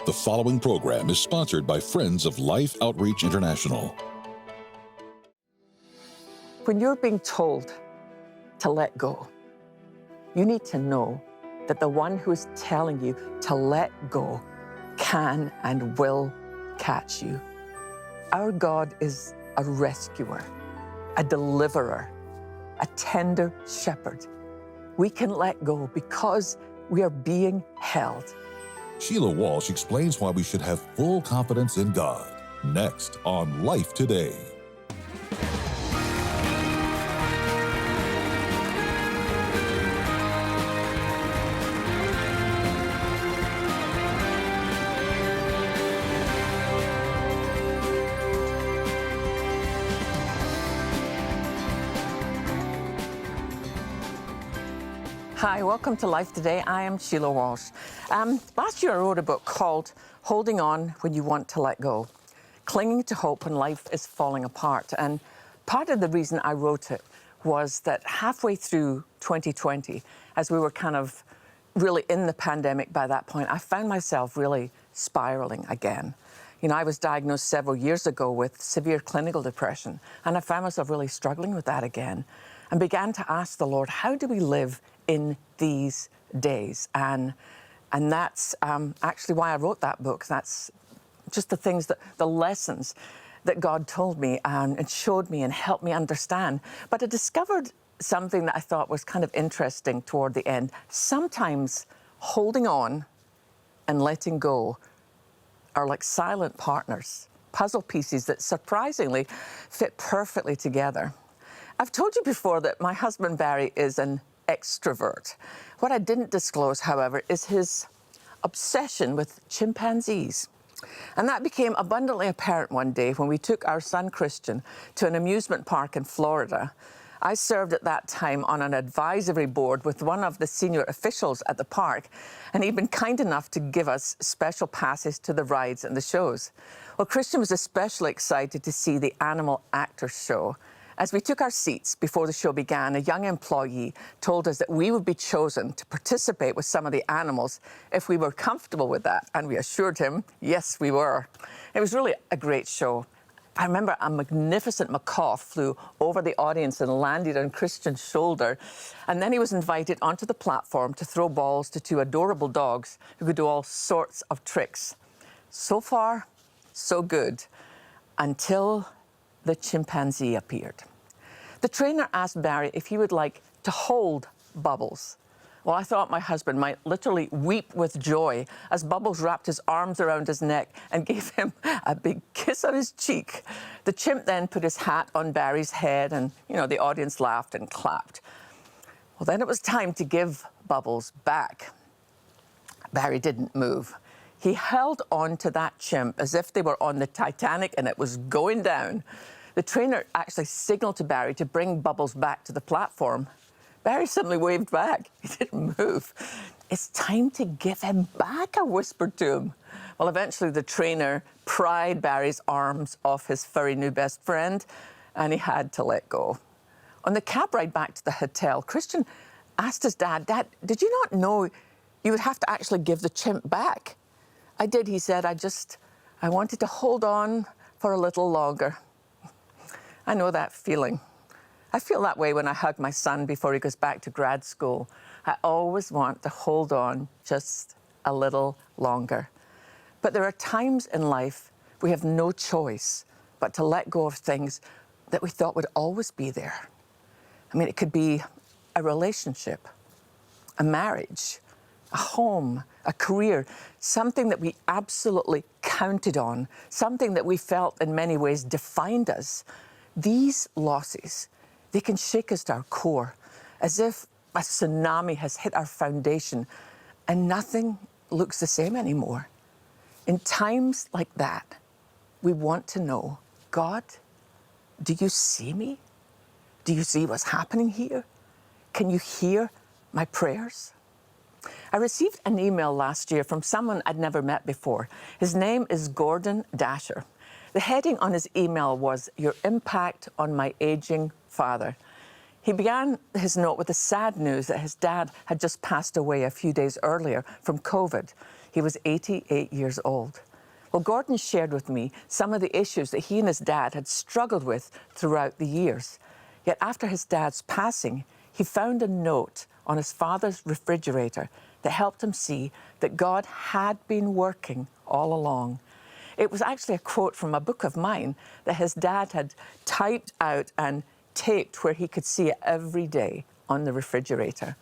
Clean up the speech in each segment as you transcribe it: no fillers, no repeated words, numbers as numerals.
The following program is sponsored by Friends of Life Outreach International. When you're being told to let go, you need to know that the one who is telling you to let go can and will catch you. Our God is a rescuer, a deliverer, a tender shepherd. We can let go because we are being held. Sheila Walsh explains why we should have full confidence in God. Next on Life Today. Hi, welcome to Life Today. I am Sheila Walsh. Last year I wrote a book called Holding On When You Want to Let Go, Clinging to Hope When Life is Falling Apart. And part of the reason I wrote it was that halfway through 2020, as we were kind of really in the pandemic by that point, I found myself really spiraling again. You know, I was diagnosed several years ago with severe clinical depression, and I found myself really struggling with that again and began to ask the Lord, how do we live in these days? And that's actually why I wrote that book. That's just the things, the lessons that God told me and showed me and helped me understand. But I discovered something that I thought was kind of interesting toward the end. Sometimes holding on and letting go are like silent partners, puzzle pieces that surprisingly fit perfectly together. I've told you before that my husband Barry is an extrovert. What I didn't disclose, however, is his obsession with chimpanzees. And that became abundantly apparent one day when we took our son Christian to an amusement park in Florida. I served at that time on an advisory board with one of the senior officials at the park, and he'd been kind enough to give us special passes to the rides and the shows. Well, Christian was especially excited to see the Animal Actors show. As we took our seats before the show began, a young employee told us that we would be chosen to participate with some of the animals if we were comfortable with that. And we assured him, yes, we were. It was really a great show. I remember a magnificent macaw flew over the audience and landed on Christian's shoulder. And then he was invited onto the platform to throw balls to two adorable dogs who could do all sorts of tricks. So far, so good, until the chimpanzee appeared. The trainer asked Barry if he would like to hold Bubbles. Well, I thought my husband might literally weep with joy as Bubbles wrapped his arms around his neck and gave him a big kiss on his cheek. The chimp then put his hat on Barry's head and, the audience laughed and clapped. Well, then it was time to give Bubbles back. Barry didn't move. He held on to that chimp as if they were on the Titanic and it was going down. The trainer actually signaled to Barry to bring Bubbles back to the platform. Barry simply waved back. He didn't move. It's time to give him back, I whispered to him. Well, eventually the trainer pried Barry's arms off his furry new best friend, and he had to let go. On the cab ride back to the hotel, Christian asked his dad, "Dad, did you not know you would have to actually give the chimp back?" "I did," he said. I wanted to hold on for a little longer." I know that feeling. I feel that way when I hug my son before he goes back to grad school. I always want to hold on just a little longer. But there are times in life we have no choice but to let go of things that we thought would always be there. I mean, it could be a relationship, a marriage, a home, a career, something that we absolutely counted on, something that we felt in many ways defined us. These losses, they can shake us to our core, as if a tsunami has hit our foundation and nothing looks the same anymore. In times like that, we want to know, God, do you see me? Do you see what's happening here? Can you hear my prayers? I received an email last year from someone I'd never met before. His name is Gordon Dasher. The heading on his email was, "Your impact on my aging father." He began his note with the sad news that his dad had just passed away a few days earlier from COVID. He was 88 years old. Well, Gordon shared with me some of the issues that he and his dad had struggled with throughout the years. Yet after his dad's passing, he found a note on his father's refrigerator that helped him see that God had been working all along. It was actually a quote from a book of mine that his dad had typed out and taped where he could see it every day on the refrigerator.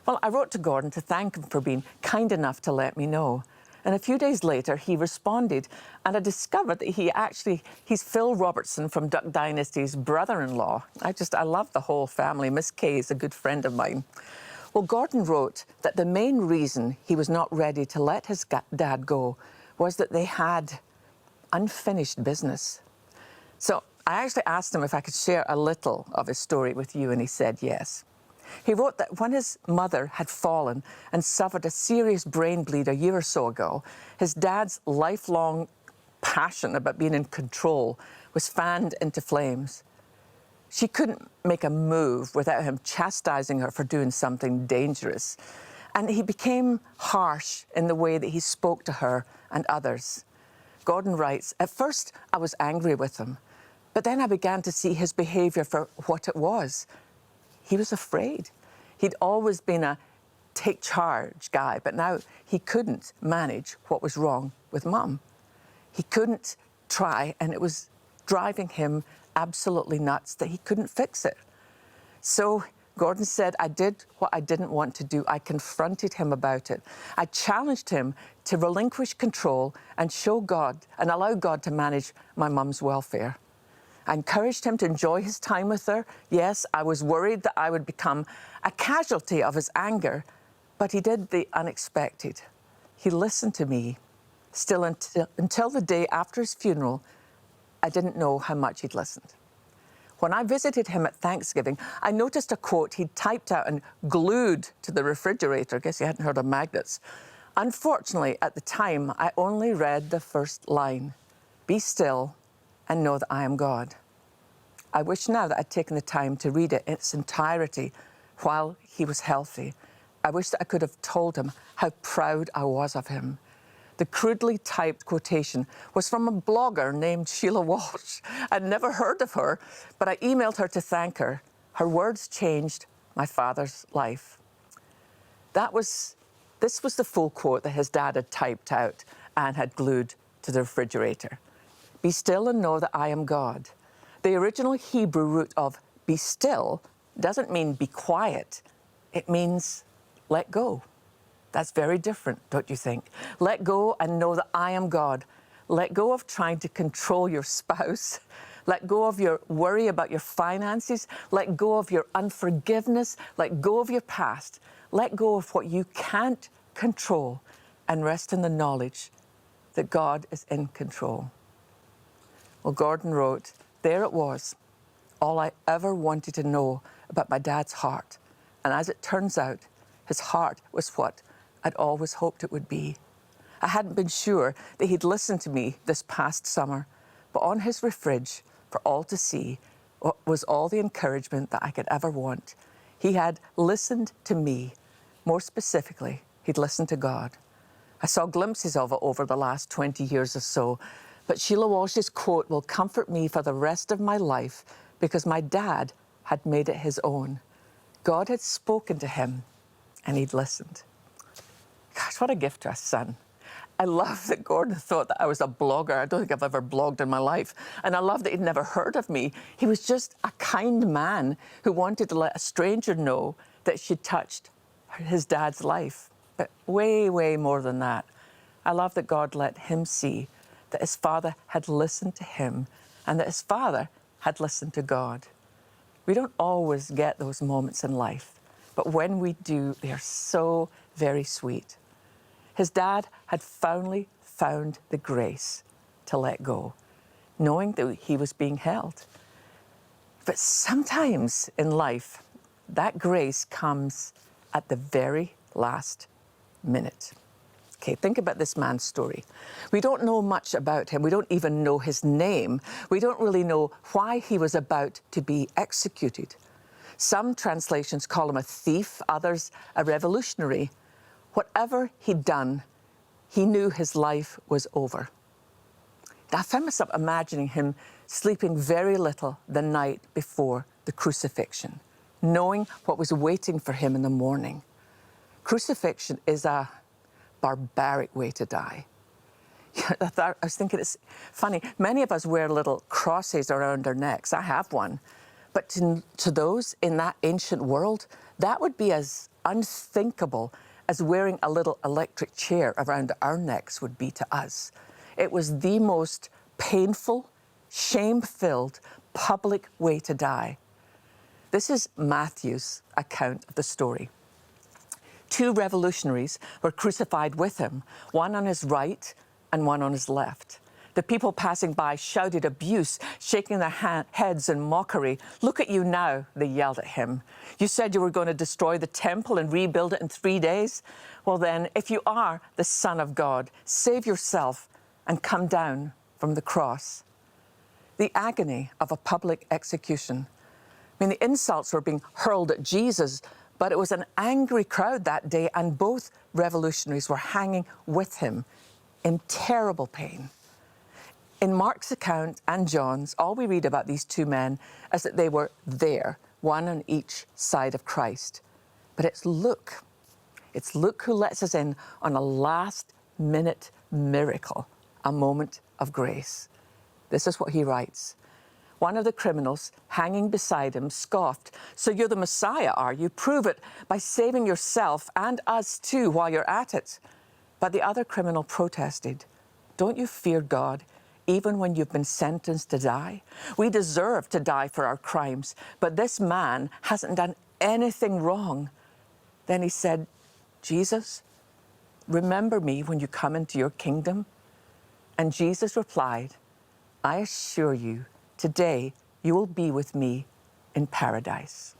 Well, I wrote to Gordon to thank him for being kind enough to let me know. And a few days later, he responded, and I discovered that he's Phil Robertson from Duck Dynasty's brother-in-law. I love the whole family. Miss Kay is a good friend of mine. Well, Gordon wrote that the main reason he was not ready to let his dad go was that they had unfinished business. So I actually asked him if I could share a little of his story with you, and he said yes. He wrote that when his mother had fallen and suffered a serious brain bleed a year or so ago, his dad's lifelong passion about being in control was fanned into flames. She couldn't make a move without him chastising her for doing something dangerous. And he became harsh in the way that he spoke to her and others. Gordon writes, "At first I was angry with him, but then I began to see his behaviour for what it was. He was afraid. He'd always been a take charge guy, but now he couldn't manage what was wrong with Mum. He couldn't try, and it was driving him absolutely nuts that he couldn't fix it. So Gordon said, I did what I didn't want to do. I confronted him about it. I challenged him to relinquish control and show God and allow God to manage my mum's welfare. I encouraged him to enjoy his time with her. Yes, I was worried that I would become a casualty of his anger, but he did the unexpected. He listened to me. Still, until the day after his funeral, I didn't know how much he'd listened. When I visited him at Thanksgiving, I noticed a quote he'd typed out and glued to the refrigerator. I guess he hadn't heard of magnets. Unfortunately, at the time, I only read the first line, "Be still and know that I am God." I wish now that I'd taken the time to read it in its entirety while he was healthy. I wish that I could have told him how proud I was of him. The crudely typed quotation was from a blogger named Sheila Walsh. I'd never heard of her, but I emailed her to thank her. Her words changed my father's life. This was the full quote that his dad had typed out and had glued to the refrigerator. "Be still and know that I am God." The original Hebrew root of "be still" doesn't mean be quiet. It means let go. That's very different, don't you think? Let go and know that I am God. Let go of trying to control your spouse. Let go of your worry about your finances. Let go of your unforgiveness. Let go of your past. Let go of what you can't control and rest in the knowledge that God is in control. Well, Gordon wrote, there it was, all I ever wanted to know about my dad's heart. And as it turns out, his heart was what I'd always hoped it would be. I hadn't been sure that he'd listened to me this past summer, but on his fridge, for all to see, was all the encouragement that I could ever want. He had listened to me. More specifically, he'd listened to God. I saw glimpses of it over the last 20 years or so, but Sheila Walsh's quote will comfort me for the rest of my life because my dad had made it his own. God had spoken to him and he'd listened. Gosh, what a gift to a son. I love that Gordon thought that I was a blogger. I don't think I've ever blogged in my life. And I love that he'd never heard of me. He was just a kind man who wanted to let a stranger know that she'd touched his dad's life. But way, way more than that. I love that God let him see that his father had listened to him and that his father had listened to God. We don't always get those moments in life, but when we do, they are so very sweet. His dad had finally found the grace to let go, knowing that he was being held. But sometimes in life, that grace comes at the very last minute. Okay, think about this man's story. We don't know much about him. We don't even know his name. We don't really know why he was about to be executed. Some translations call him a thief, others a revolutionary. Whatever he'd done, he knew his life was over. I found myself imagining him sleeping very little the night before the crucifixion, knowing what was waiting for him in the morning. Crucifixion is a barbaric way to die. I was thinking, it's funny, many of us wear little crosses around our necks. I have one. But to those in that ancient world, that would be as unthinkable as wearing a little electric chair around our necks would be to us. It was the most painful, shame-filled, public way to die. This is Matthew's account of the story. 2 revolutionaries were crucified with him, one on his right and one on his left. The people passing by shouted abuse, shaking their heads in mockery. "Look at you now," they yelled at him. "You said you were going to destroy the temple and rebuild it in 3 days? Well then, if you are the Son of God, save yourself and come down from the cross." The agony of a public execution. I mean, the insults were being hurled at Jesus, but it was an angry crowd that day, and both revolutionaries were hanging with him in terrible pain. In Mark's account and John's, all we read about these 2 men is that they were there, one on each side of Christ. But it's Luke who lets us in on a last-minute miracle, a moment of grace. This is what he writes. One of the criminals hanging beside him scoffed, "So you're the Messiah, are you? Prove it by saving yourself and us too while you're at it." But the other criminal protested, "Don't you fear God, even when you've been sentenced to die? We deserve to die for our crimes, but this man hasn't done anything wrong." Then he said, "Jesus, remember me when you come into your kingdom." And Jesus replied, "I assure you, today you will be with me in paradise."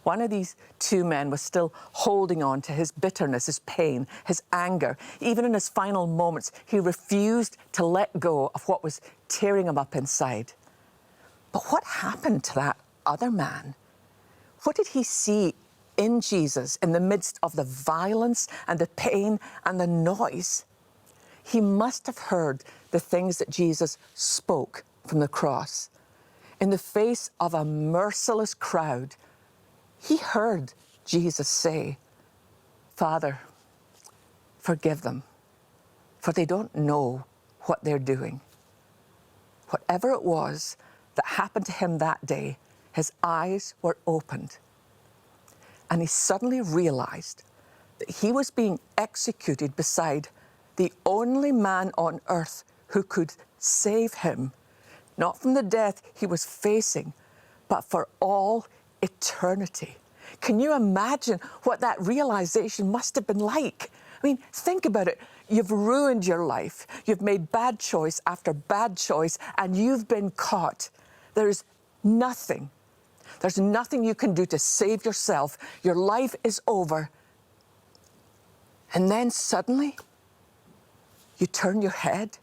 One of these 2 men was still holding on to his bitterness, his pain, his anger. Even in his final moments, he refused to let go of what was tearing him up inside. But what happened to that other man? What did he see in Jesus in the midst of the violence and the pain and the noise? He must have heard the things that Jesus spoke from the cross. In the face of a merciless crowd, he heard Jesus say, "Father, forgive them, for they don't know what they're doing." Whatever it was that happened to him that day, his eyes were opened, and he suddenly realized that he was being executed beside the only man on earth who could save him, not from the death he was facing, but for all eternity. Can you imagine what that realization must have been like? I mean, think about it. You've ruined your life. You've made bad choice after bad choice, and you've been caught. There's nothing you can do to save yourself. Your life is over. And then suddenly, you turn your head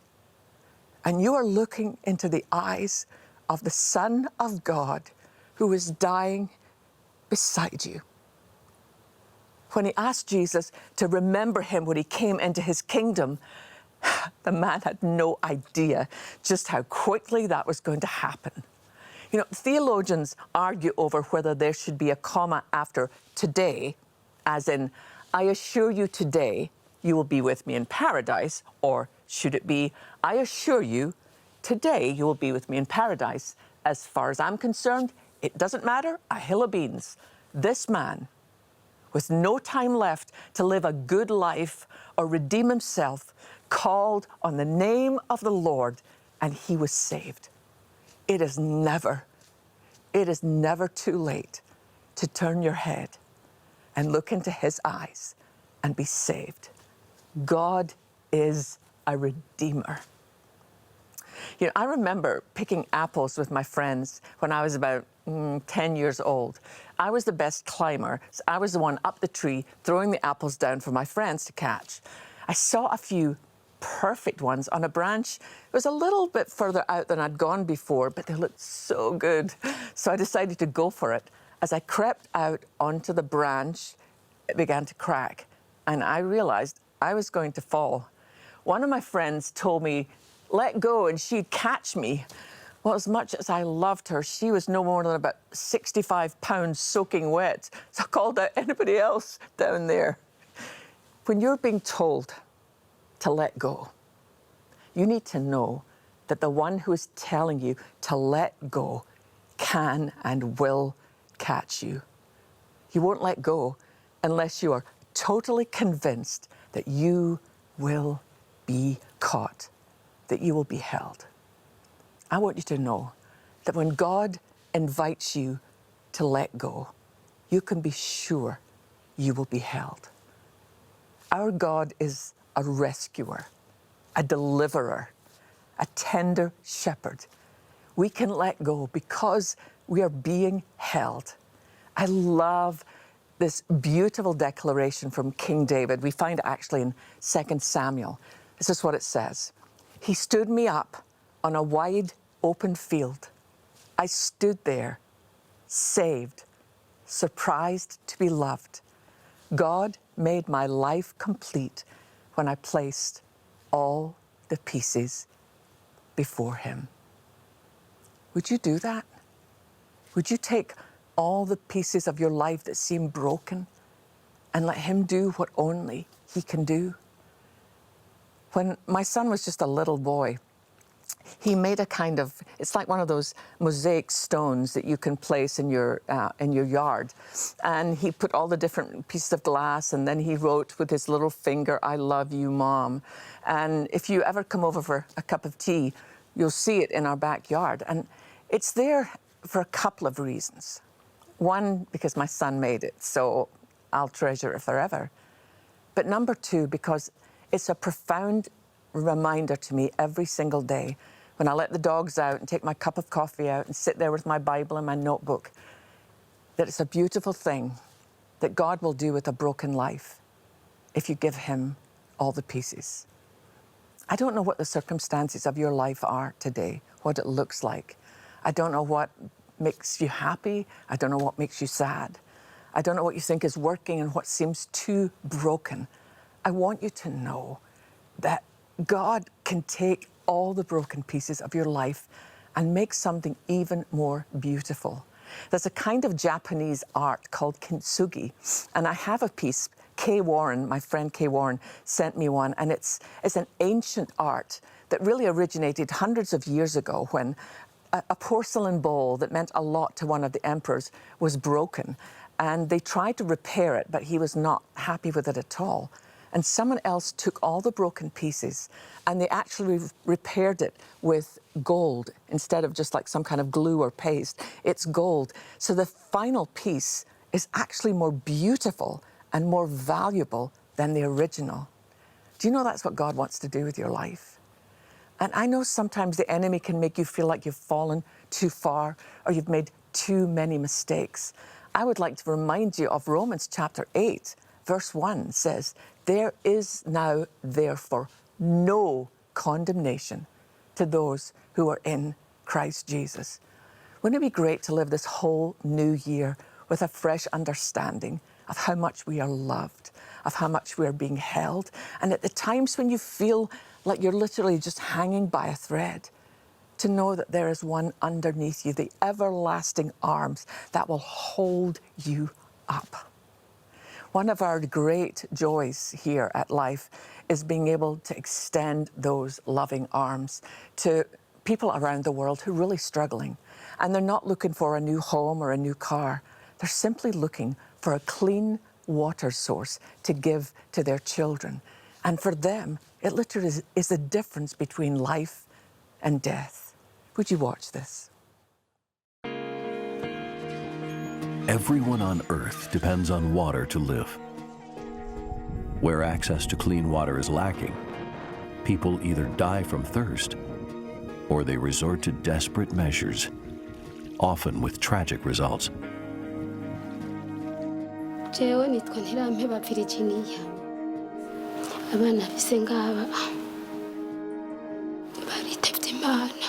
and you are looking into the eyes of the Son of God who is dying beside you. When he asked Jesus to remember him when he came into his kingdom, the man had no idea just how quickly that was going to happen. You know, theologians argue over whether there should be a comma after today, as in, "I assure you today you will be with me in paradise," or should it be, "I assure you today you will be with me in paradise. As far as I'm concerned, it doesn't matter a hill of beans." This man, with no time left to live a good life or redeem himself, called on the name of the Lord, and he was saved. It is never too late to turn your head and look into his eyes and be saved. God is a redeemer. You know, I remember picking apples with my friends when I was about 10 years old. I was the best climber. So I was the one up the tree throwing the apples down for my friends to catch. I saw a few perfect ones on a branch. It was a little bit further out than I'd gone before, but they looked so good. So I decided to go for it. As I crept out onto the branch, it began to crack, and I realized I was going to fall. One of my friends told me, let go and she'd catch me. Well, as much as I loved her, she was no more than about 65 pounds soaking wet. So I called out anybody else down there. When you're being told to let go, you need to know that the one who is telling you to let go can and will catch you. You won't let go unless you are totally convinced that you will be caught, that you will be held. I want you to know that when God invites you to let go, you can be sure you will be held. Our God is a rescuer, a deliverer, a tender shepherd. We can let go because we are being held. I love this beautiful declaration from King David. We find it actually in 2 Samuel. This is what it says. He stood me up on a wide open field. I stood there, saved, surprised to be loved. God made my life complete when I placed all the pieces before him. Would you do that? Would you take all the pieces of your life that seem broken and let him do what only he can do? When my son was just a little boy, he made a kind of, it's like one of those mosaic stones that you can place in your yard. And he put all the different pieces of glass, and then he wrote with his little finger, I love you, Mom. And if you ever come over for a cup of tea, you'll see it in our backyard. And it's there for a couple of reasons. One, because my son made it, so I'll treasure it forever. But number two, because it's a profound reminder to me every single day when I let the dogs out and take my cup of coffee out and sit there with my Bible and my notebook, that it's a beautiful thing that God will do with a broken life if you give him all the pieces. I don't know what the circumstances of your life are today, what it looks like. I don't know what makes you happy. I don't know what makes you sad. I don't know what you think is working and what seems too broken. I want you to know that God can take all the broken pieces of your life and make something even more beautiful. There's a kind of Japanese art called kintsugi, and I have a piece. Kay Warren, my friend Kay Warren, sent me one, and it's an ancient art that really originated hundreds of years ago when a porcelain bowl that meant a lot to one of the emperors was broken, and they tried to repair it, but he was not happy with it at all. And someone else took all the broken pieces and they actually repaired it with gold instead of just like some kind of glue or paste. It's gold. So the final piece is actually more beautiful and more valuable than the original. Do you know that's what God wants to do with your life? And I know sometimes the enemy can make you feel like you've fallen too far or you've made too many mistakes. I would like to remind you of Romans chapter 8, verse 1 says, there is now therefore no condemnation to those who are in Christ Jesus. Wouldn't it be great to live this whole new year with a fresh understanding of how much we are loved, of how much we are being held, and at the times when you feel like you're literally just hanging by a thread, to know that there is one underneath you, the everlasting arms that will hold you up. One of our great joys here at Life is being able to extend those loving arms to people around the world who are really struggling. And they're not looking for a new home or a new car. They're simply looking for a clean water source to give to their children. And for them, it literally is the difference between life and death. Would you watch this? Everyone on Earth depends on water to live. Where access to clean water is lacking, people either die from thirst or they resort to desperate measures, often with tragic results. jewe nitwa Ntirampeba Virginia. Abana bise ngaba baritavye Imana.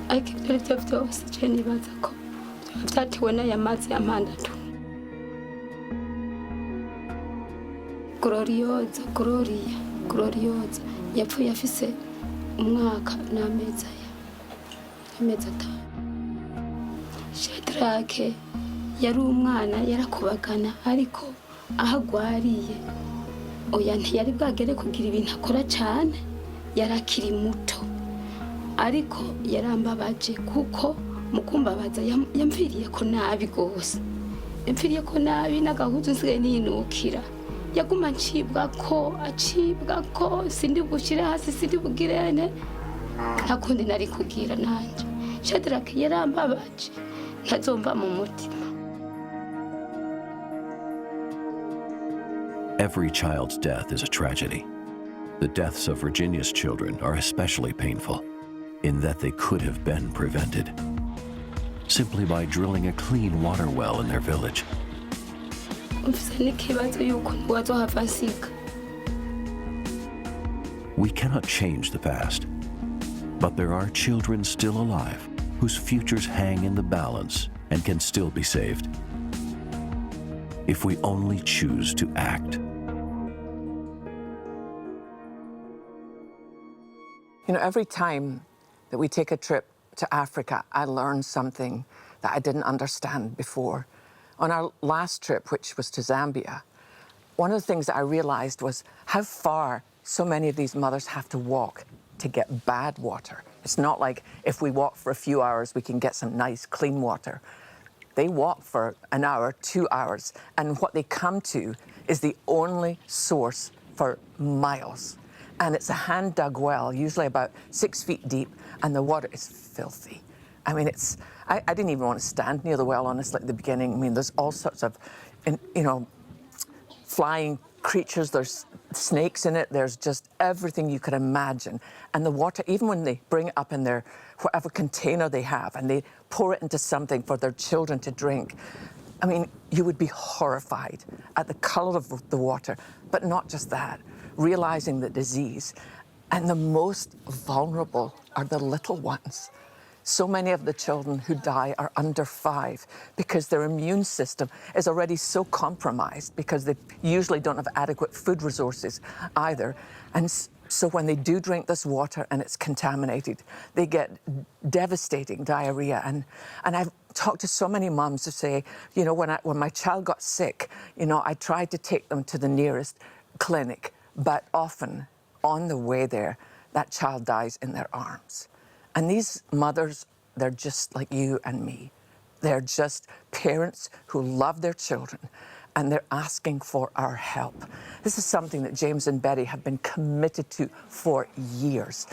Ariko ibyo byose je nibaza ko byatewe n'aya mazi y'amandatu. Gloriosa yapfuye afise umwaka n'amezi atanu. Shadrake yari umwana yarakubagana ariko aho agwariye oya ntiyari bwagere kugira ibintu akora cyane, yarakiri muto ariko yarambabaje kuko mu kumbabaza yamviriye ko nabi gose, yamviriye ko nabi n'agahuzu nsigaye ninukira, yaguma acibwa ko sindi bushire hasi sindi bugirene nta kundi nari kugira nanje. Shadrake yarambabaje ntazomva mu mutima. Every child's death is a tragedy. The deaths of Virginia's children are especially painful in that they could have been prevented simply by drilling a clean water well in their village. We cannot change the past, but there are children still alive whose futures hang in the balance and can still be saved if we only choose to act. You know, every time that we take a trip to Africa, I learn something that I didn't understand before. On our last trip, which was to Zambia, one of the things that I realized was how far so many of these mothers have to walk to get bad water. It's not like if we walk for a few hours, we can get some nice, clean water. They walk for an hour, 2 hours, and what they come to is the only source for miles. And it's a hand-dug well, usually about 6 feet deep, and the water is filthy. I mean, I didn't even want to stand near the well, honestly, at the beginning. I mean, there's all sorts of, flying creatures. There's snakes in it. There's just everything you could imagine. And the water, even when they bring it up in their whatever container they have, and they pour it into something for their children to drink, I mean, you would be horrified at the color of the water. But not just that, realizing the disease. And the most vulnerable are the little ones. So many of the children who die are under 5 because their immune system is already so compromised because they usually don't have adequate food resources either. And so when they do drink this water and it's contaminated, they get devastating diarrhea. And I've talked to so many moms who say, you know, when my child got sick, you know, I tried to take them to the nearest clinic, but often on the way there, that child dies in their arms. And these mothers, they're just like you and me. They're just parents who love their children, and they're asking for our help. This is something that James and Betty have been committed to for years.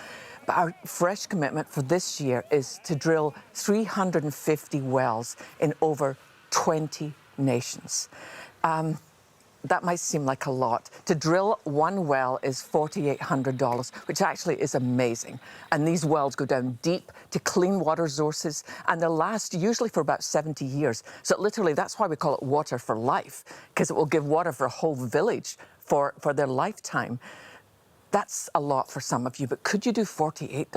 But our fresh commitment for this year is to drill 350 wells in over 20 nations. That might seem like a lot. To drill one well is $4,800, which actually is amazing. And these wells go down deep to clean water sources, and they'll last usually for about 70 years. So literally, that's why we call it water for life, because it will give water for a whole village for their lifetime. That's a lot for some of you, but could you do $48?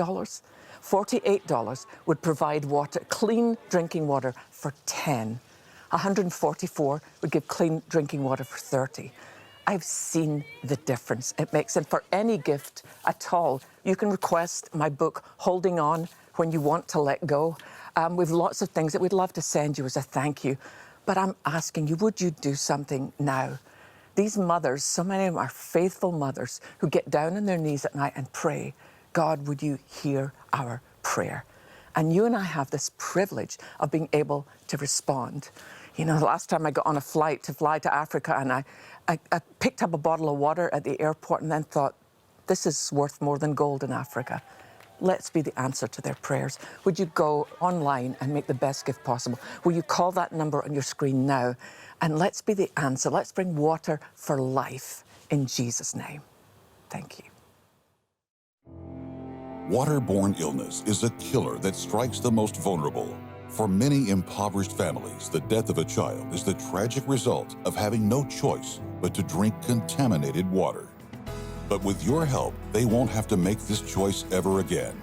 $48 would provide water, clean drinking water for 10. 144 would give clean drinking water for 30. I've seen the difference it makes. And for any gift at all, you can request my book, Holding On When You Want to Let Go. We've lots of things that we'd love to send you as a thank you. But I'm asking you, would you do something now? These mothers, so many of them are faithful mothers who get down on their knees at night and pray, God, would you hear our prayer? And you and I have this privilege of being able to respond. You know, the last time I got on a flight to fly to Africa, and I picked up a bottle of water at the airport and then thought, this is worth more than gold in Africa. Let's be the answer to their prayers. Would you go online and make the best gift possible? Will you call that number on your screen now? And let's be the answer. Let's bring water for life in Jesus' name. Thank you. Waterborne illness is a killer that strikes the most vulnerable. For many impoverished families, the death of a child is the tragic result of having no choice but to drink contaminated water. But with your help, they won't have to make this choice ever again.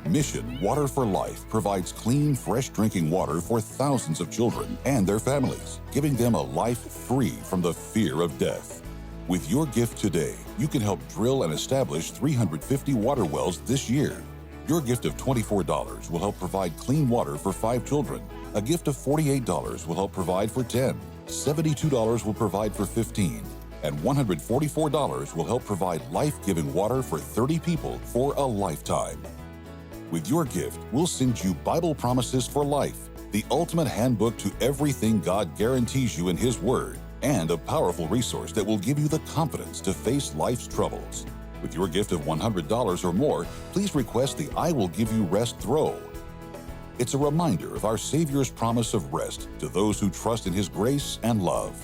Mission Water for Life provides clean, fresh drinking water for thousands of children and their families, giving them a life free from the fear of death. With your gift today, you can help drill and establish 350 water wells this year. Your gift of $24 will help provide clean water for 5 children. A gift of $48 will help provide for 10. $72 will provide for 15. And $144 will help provide life-giving water for 30 people for a lifetime. With your gift, we'll send you Bible Promises for Life, the ultimate handbook to everything God guarantees you in His Word, and a powerful resource that will give you the confidence to face life's troubles. With your gift of $100 or more, please request the I Will Give You Rest throw. It's a reminder of our Savior's promise of rest to those who trust in His grace and love.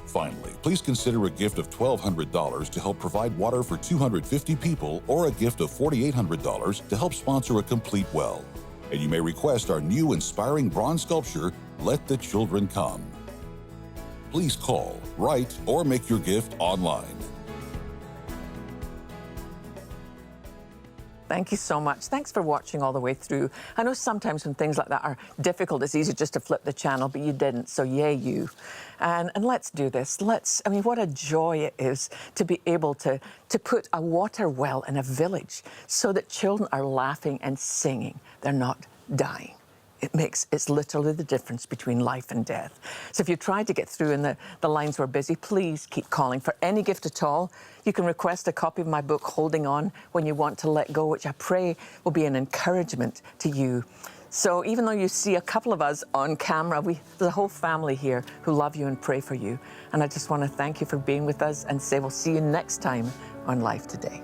Finally, please consider a gift of $1,200 to help provide water for 250 people, or a gift of $4,800 to help sponsor a complete well. And you may request our new inspiring bronze sculpture, Let the Children Come. Please call, write, or make your gift online. Thank you so much. Thanks for watching all the way through. I know sometimes when things like that are difficult, it's easy just to flip the channel, but you didn't, so yay you. And let's do this. I mean, what a joy it is to be able to put a water well in a village so that children are laughing and singing. They're not dying. It's literally the difference between life and death. So if you tried to get through and the lines were busy, please keep calling. For any gift at all, you can request a copy of my book, Holding On When You Want to Let Go, which I pray will be an encouragement to you. So even though you see a couple of us on camera, there's a whole family here who love you and pray for you. And I just want to thank you for being with us and say we'll see you next time on Life Today.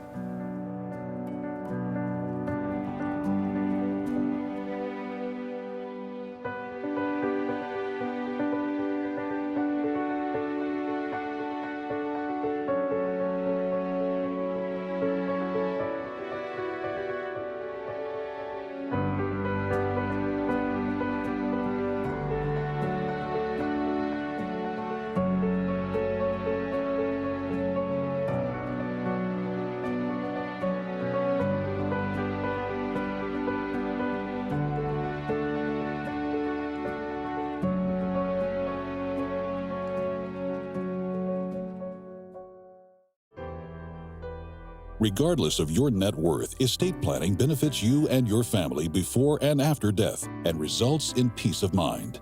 Regardless of your net worth, estate planning benefits you and your family before and after death and results in peace of mind.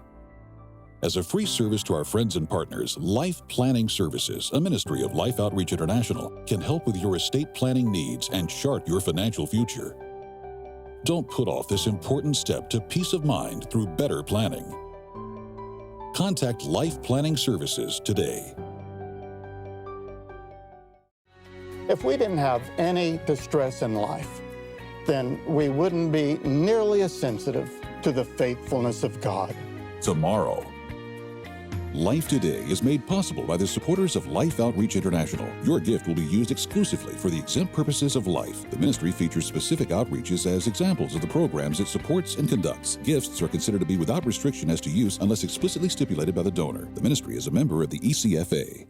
As a free service to our friends and partners, Life Planning Services, a ministry of Life Outreach International, can help with your estate planning needs and chart your financial future. Don't put off this important step to peace of mind through better planning. Contact Life Planning Services today. If we didn't have any distress in life, then we wouldn't be nearly as sensitive to the faithfulness of God. Tomorrow. Life Today is made possible by the supporters of Life Outreach International. Your gift will be used exclusively for the exempt purposes of life. The ministry features specific outreaches as examples of the programs it supports and conducts. Gifts are considered to be without restriction as to use unless explicitly stipulated by the donor. The ministry is a member of the ECFA.